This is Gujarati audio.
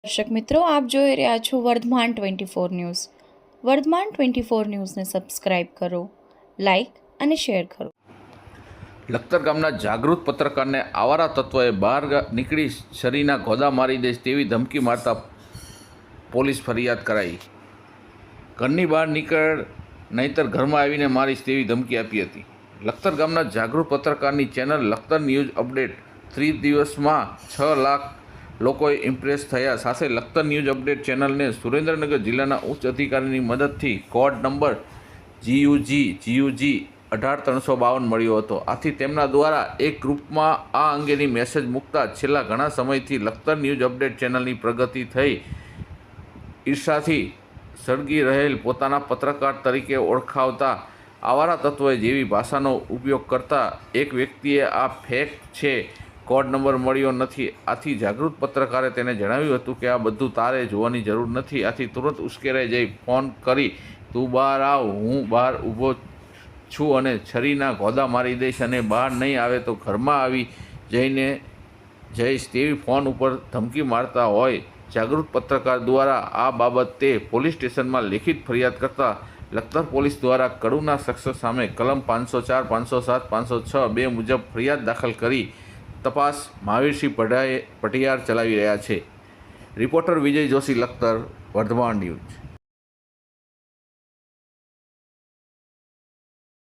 દર્શક મિત્રો, આપ જોઈ રહ્યા છો વર્ધમાન 24 ન્યૂઝ. વર્ધમાન 24 ન્યૂઝને સબસ્ક્રાઇબ કરો, લાઇક અને શેર કરો. લખતર ગામના જાગૃત પત્રકારને આવારા તત્વોએ બહાર નીકળી છરીના ઘોદા મારી દે તેવી ધમકી મારતા પોલીસ ફરિયાદ કરાઈ. ઘરની બહાર નીકળ નહીંતર ઘરમાં આવીને મારીશ તેવી ધમકી આપી હતી. લખતર ગામના જાગૃત પત્રકારની ચેનલ લખતર ન્યૂઝ અપડેટ 30 દિવસમાં 6 લાખ લોકોએ ઇમ્પ્રેસ થયા. સાથે લખતર ન્યૂઝ અપડેટ ચેનલને સુરેન્દ્રનગર જિલ્લાના ઉચ્ચ અધિકારીની મદદથી કોડ નંબર GUG 18352 મળ્યો હતો. આથી તેમના દ્વારા એક ગ્રુપમાં આ અંગેની મેસેજ મૂકતા છેલ્લા ઘણા સમયથી લખતર ન્યૂઝ અપડેટ ચેનલની પ્રગતિ થઈ ઈર્ષાથી સળગી રહેલ પોતાના પત્રકાર તરીકે ઓળખાવતા આવારા તત્વોએ જેવી ભાષાનો ઉપયોગ કરતા એક વ્યક્તિએ આ ફેક છે, કોડ નંબર મળ્યો નથી. આથી જાગૃત પત્રકારે તેને જણાવ્યું હતું કે આ બધું તારે જોવાની જરૂર નથી. આથી તુરંત ઉશ્કેરાઈ જઈ ફોન કરી, તું બહાર આવ, હું બહાર ઊભો છું અને છરીના ઘોદા મારી દઈશ અને બહાર નહીં આવે તો ઘરમાં આવી જઈને જઈશ તેવી ફોન ઉપર ધમકી મારતા હોય. જાગૃત પત્રકાર દ્વારા આ બાબતે પોલીસ સ્ટેશનમાં લેખિત ફરિયાદ કરતા લખતર પોલીસ દ્વારા કડુના શખ્સ સામે કલમ 504, 507, 506 બે મુજબ ફરિયાદ દાખલ કરી તપાસ મહાવીરસિંહ પઢિયાર ચલાવી રહ્યા છે. રિપોર્ટર વિજય જોશી, લખતર, વર્ધમાન ન્યૂઝ.